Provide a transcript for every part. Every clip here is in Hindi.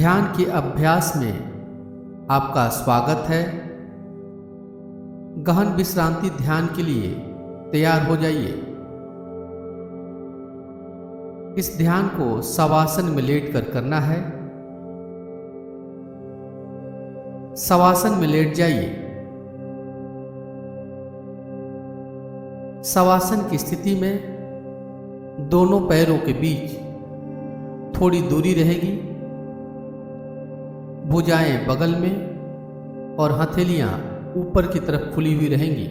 ध्यान के अभ्यास में आपका स्वागत है। गहन विश्रांति ध्यान के लिए तैयार हो जाइए। इस ध्यान को शवासन में लेटकर करना है। शवासन में लेट जाइए। शवासन की स्थिति में दोनों पैरों के बीच थोड़ी दूरी रहेगी। भुजाएं बगल में और हथेलियां ऊपर की तरफ खुली हुई रहेंगी।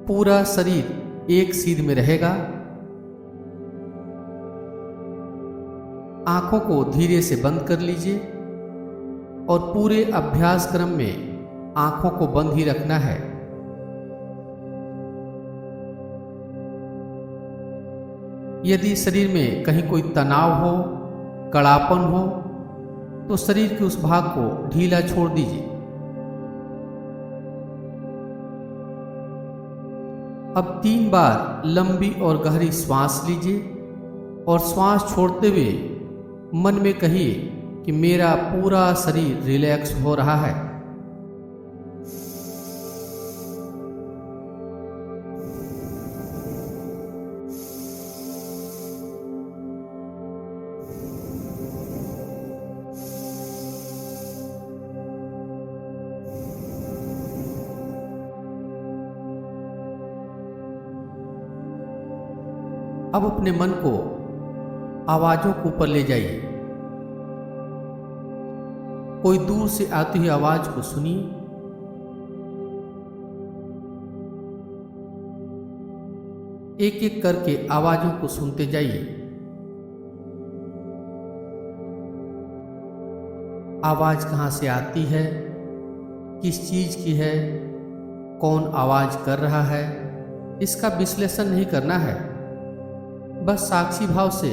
पूरा शरीर एक सीध में रहेगा। आंखों को धीरे से बंद कर लीजिए और पूरे अभ्यास क्रम में आंखों को बंद ही रखना है। यदि शरीर में कहीं कोई तनाव हो, कड़ापन हो, तो शरीर के उस भाग को ढीला छोड़ दीजिए। अब 3 बार लंबी और गहरी श्वास लीजिए और श्वास छोड़ते हुए मन में कहिए कि मेरा पूरा शरीर रिलैक्स हो रहा है। अब अपने मन को आवाजों के ऊपर ले जाइए। कोई दूर से आती हुई आवाज को सुनिए। एक एक करके आवाजों को सुनते जाइए। आवाज कहां से आती है, किस चीज की है, कौन आवाज कर रहा है, इसका विश्लेषण नहीं करना है। बस साक्षी भाव से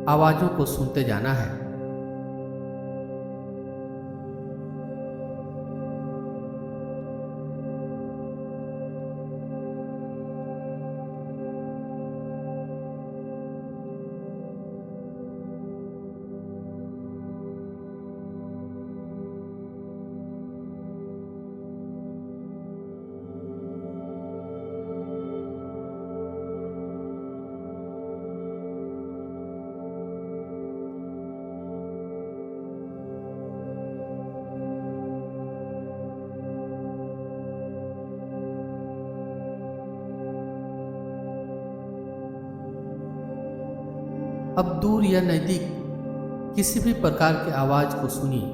आवाजों को सुनते जाना है। अब दूर या नजदीक किसी भी प्रकार की आवाज को सुनिए।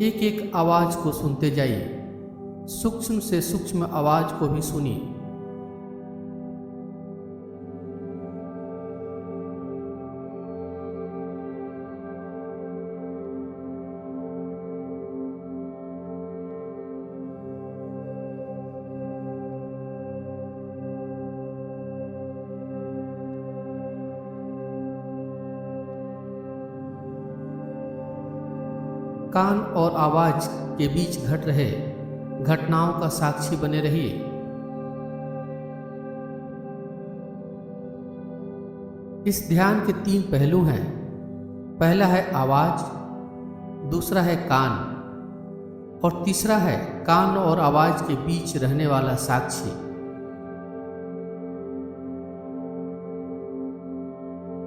एक एक आवाज को सुनते जाइए। सूक्ष्म से सूक्ष्म आवाज को भी सुनिए। कान और आवाज के बीच घट रहे घटनाओं का साक्षी बने रहिए। इस ध्यान के 3 पहलू हैं। पहला है आवाज, दूसरा है कान और तीसरा है कान और आवाज के बीच रहने वाला साक्षी।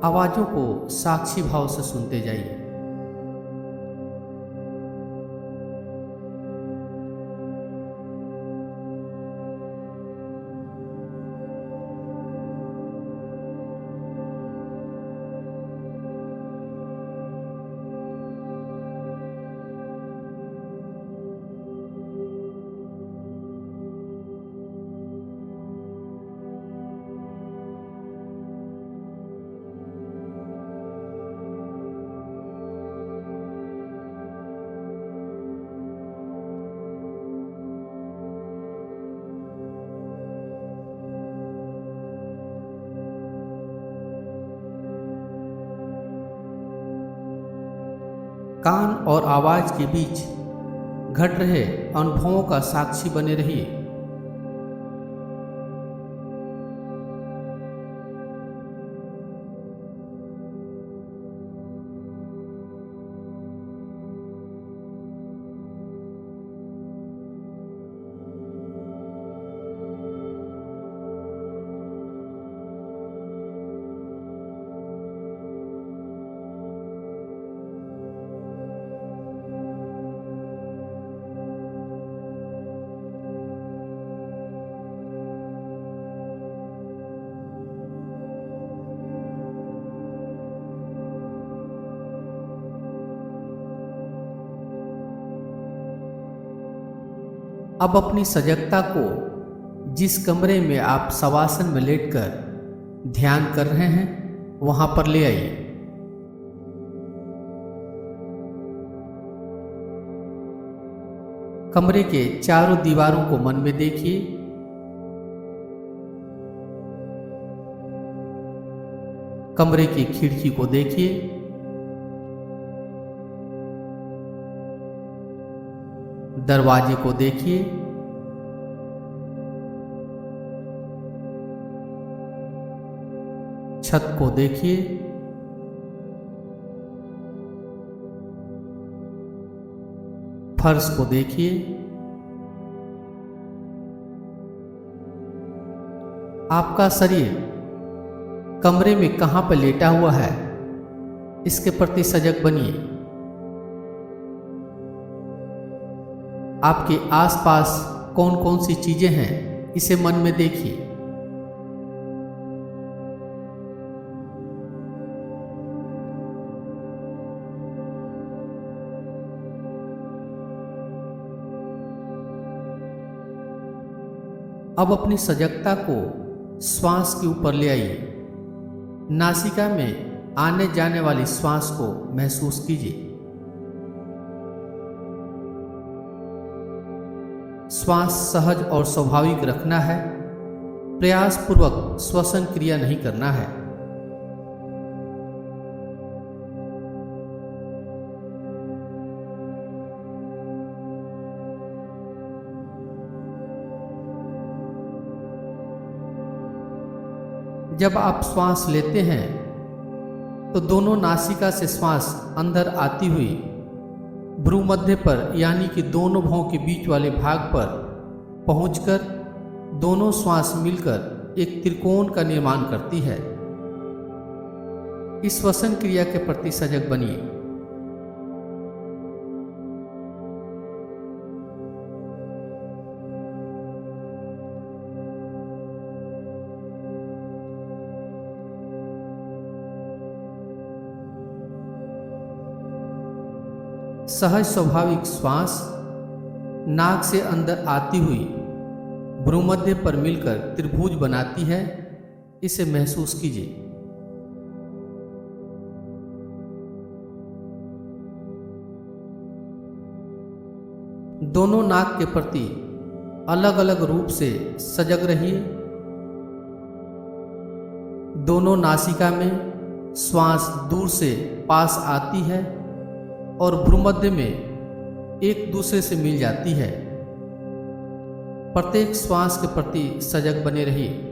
आवाजों को साक्षी भाव से सुनते जाइए। कान और आवाज के बीच घट रहे अनुभवों का साक्षी बने रहिए। अब अपनी सजगता को जिस कमरे में आप शवासन में लेटकर ध्यान कर रहे हैं वहां पर ले आइए। कमरे के चारों दीवारों को मन में देखिए। कमरे की खिड़की को देखिए। दरवाजे को देखिए। छत को देखिए। फर्श को देखिए। आपका शरीर कमरे में कहां पर लेटा हुआ है, इसके प्रति सजग बनिए। आपके आसपास कौन कौन सी चीजें हैं, इसे मन में देखिए। अब अपनी सजगता को श्वास के ऊपर ले आइए। नासिका में आने जाने वाली श्वास को महसूस कीजिए। श्वास सहज और स्वाभाविक रखना है। प्रयासपूर्वक श्वसन क्रिया नहीं करना है। जब आप श्वास लेते हैं तो दोनों नासिका से श्वास अंदर आती हुई भ्रूमध्य पर यानी कि दोनों भौं के बीच वाले भाग पर पहुंचकर दोनों श्वास मिलकर एक त्रिकोण का निर्माण करती है। इस श्वसन क्रिया के प्रति सजग बनिए। सहज स्वाभाविक श्वास नाक से अंदर आती हुई भ्रूमध्य पर मिलकर त्रिभुज बनाती है, इसे महसूस कीजिए। दोनों नाक के प्रति अलग अलग रूप से सजग रहिए। दोनों नासिका में श्वास दूर से पास आती है और भ्रूमध्य में एक दूसरे से मिल जाती है। प्रत्येक श्वास के प्रति सजग बने रहिए।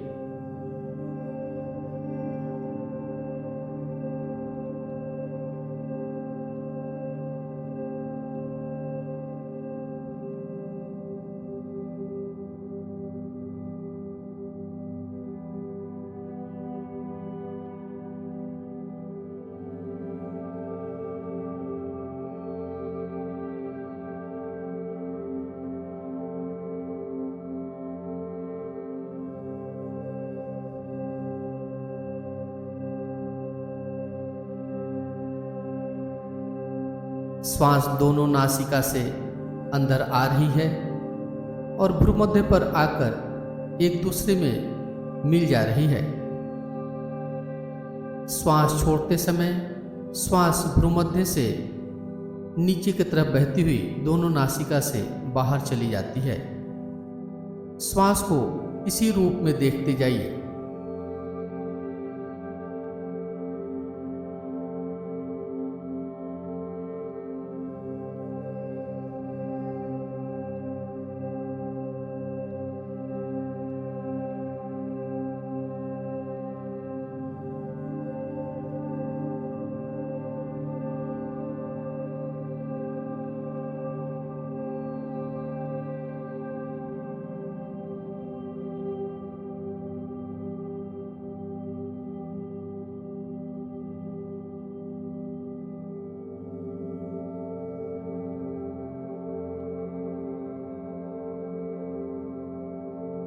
श्वास दोनों नासिका से अंदर आ रही है और भ्रूमध्य पर आकर एक दूसरे में मिल जा रही है। श्वास छोड़ते समय श्वास भ्रूमध्य से नीचे की तरफ बहती हुई दोनों नासिका से बाहर चली जाती है। श्वास को इसी रूप में देखते जाइए।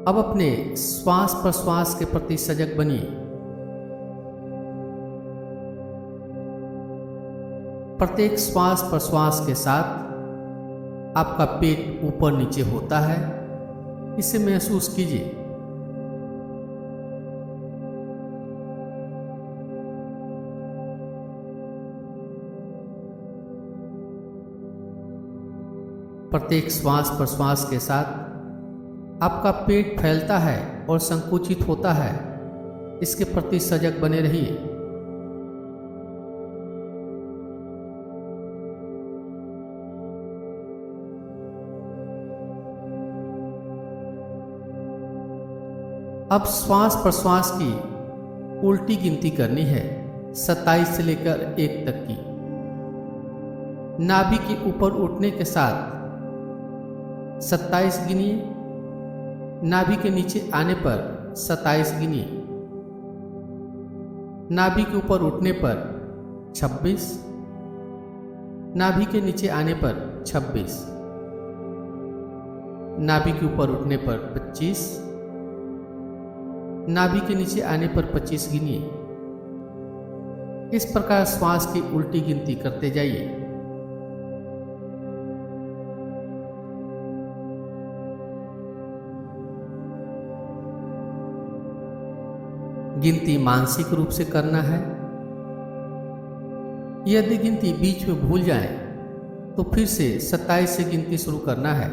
अब अपने श्वास प्रश्वास के प्रति सजग बनिए। प्रत्येक श्वास प्रश्वास के साथ आपका पेट ऊपर नीचे होता है, इसे महसूस कीजिए। प्रत्येक श्वास प्रश्वास के साथ आपका पेट फैलता है और संकुचित होता है। इसके प्रति सजग बने रहिए। अब श्वास प्रश्वास की उल्टी गिनती करनी है, 27 से लेकर 1 तक की। नाभि के ऊपर उठने के साथ 27 गिनिए। नाभि के नीचे आने पर 27 गिनिए। नाभि के ऊपर उठने पर 26। नाभि के नीचे आने पर 26। नाभि के ऊपर उठने पर 25। नाभि के नीचे आने पर 25 गिनिए। इस प्रकार श्वास की उल्टी गिनती करते जाइए। गिनती मानसिक रूप से करना है। यदि गिनती बीच में भूल जाए तो फिर से 27 से गिनती शुरू करना है।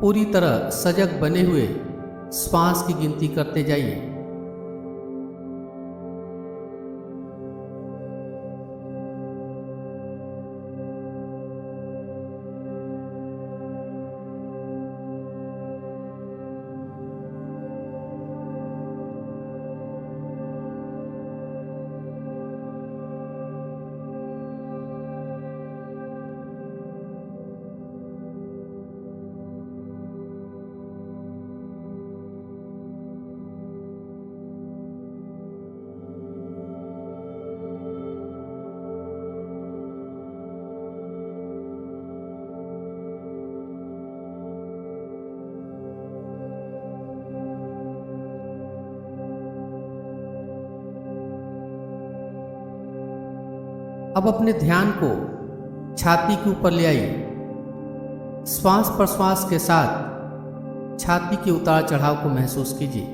पूरी तरह सजग बने हुए श्वास की गिनती करते जाइए। अब अपने ध्यान को छाती के ऊपर ले आइए। श्वास प्रश्वास के साथ छाती के उतार चढ़ाव को महसूस कीजिए।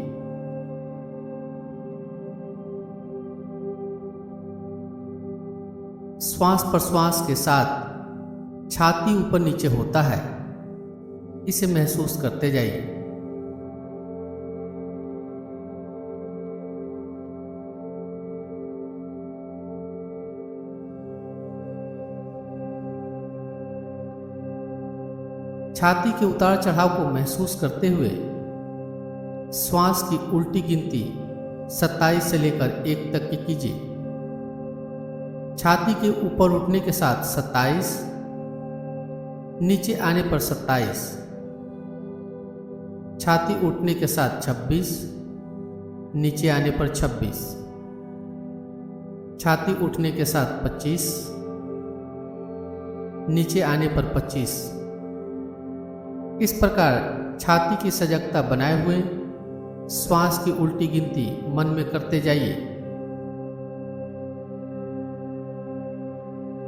श्वास प्रश्वास के साथ छाती ऊपर नीचे होता है, इसे महसूस करते जाइए। छाती के उतार चढ़ाव को महसूस करते हुए श्वास की उल्टी गिनती 27 से लेकर 1 तक की कीजिए। छाती के ऊपर उठने के साथ 27, नीचे आने पर 27, छाती उठने के साथ 26, नीचे आने पर 26, छाती उठने के साथ 25, नीचे आने पर 25। इस प्रकार छाती की सजगता बनाए हुए श्वास की उल्टी गिनती मन में करते जाइए।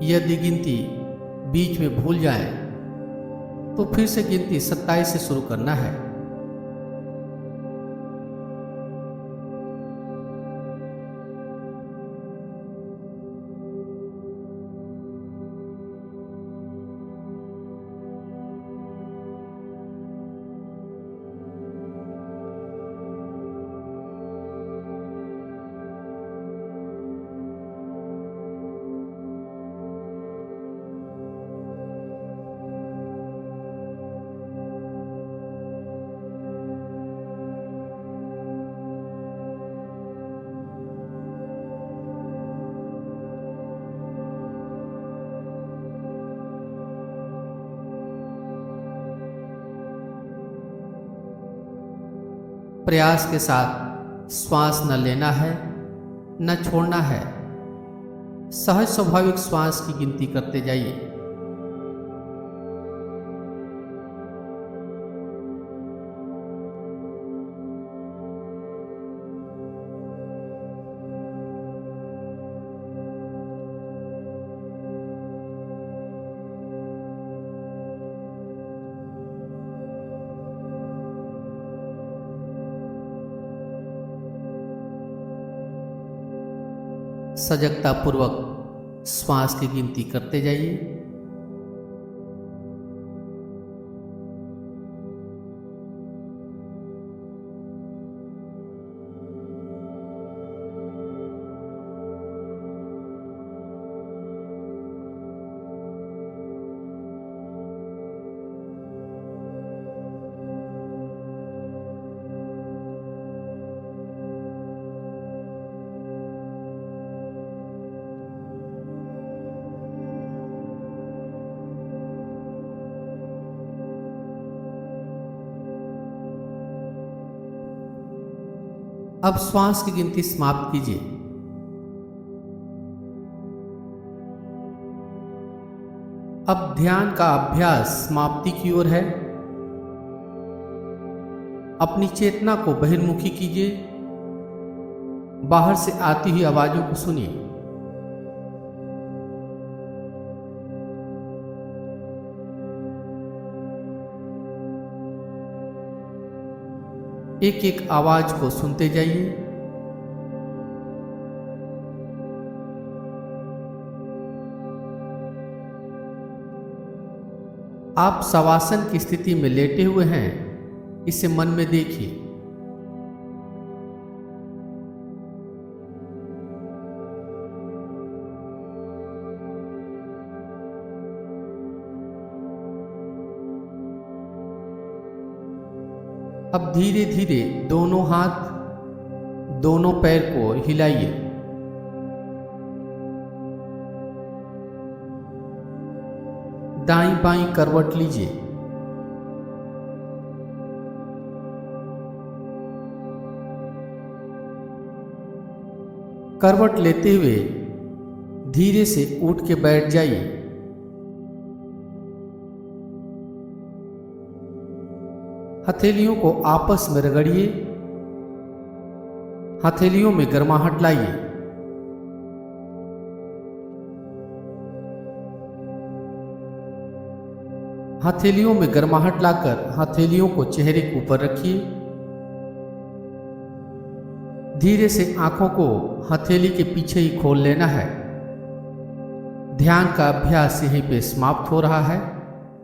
यदि गिनती बीच में भूल जाए तो फिर से गिनती 27 से शुरू करना है। प्रयास के साथ श्वास न लेना है न छोड़ना है। सहज स्वाभाविक श्वास की गिनती करते जाइए। सजगता पूर्वक श्वास की गिनती करते जाइए। अब श्वास की गिनती समाप्त कीजिए। अब ध्यान का अभ्यास समाप्ति की ओर है। अपनी चेतना को बहिर्मुखी कीजिए। बाहर से आती हुई आवाजों को सुनिए। एक एक आवाज को सुनते जाइए। आप शवासन की स्थिति में लेटे हुए हैं, इसे मन में देखिए। अब धीरे धीरे दोनों हाथ, दोनों पैर को हिलाइए। दाईं बाईं करवट लीजिए। करवट लेते हुए धीरे से उठ के बैठ जाइए। हथेलियों को आपस में रगड़िए। हथेलियों में गर्माहट लाइए। हथेलियों में गर्माहट लाकर हथेलियों को चेहरे के ऊपर रखिए। धीरे से आंखों को हथेली के पीछे ही खोल लेना है। ध्यान का अभ्यास यहीं पे समाप्त हो रहा है।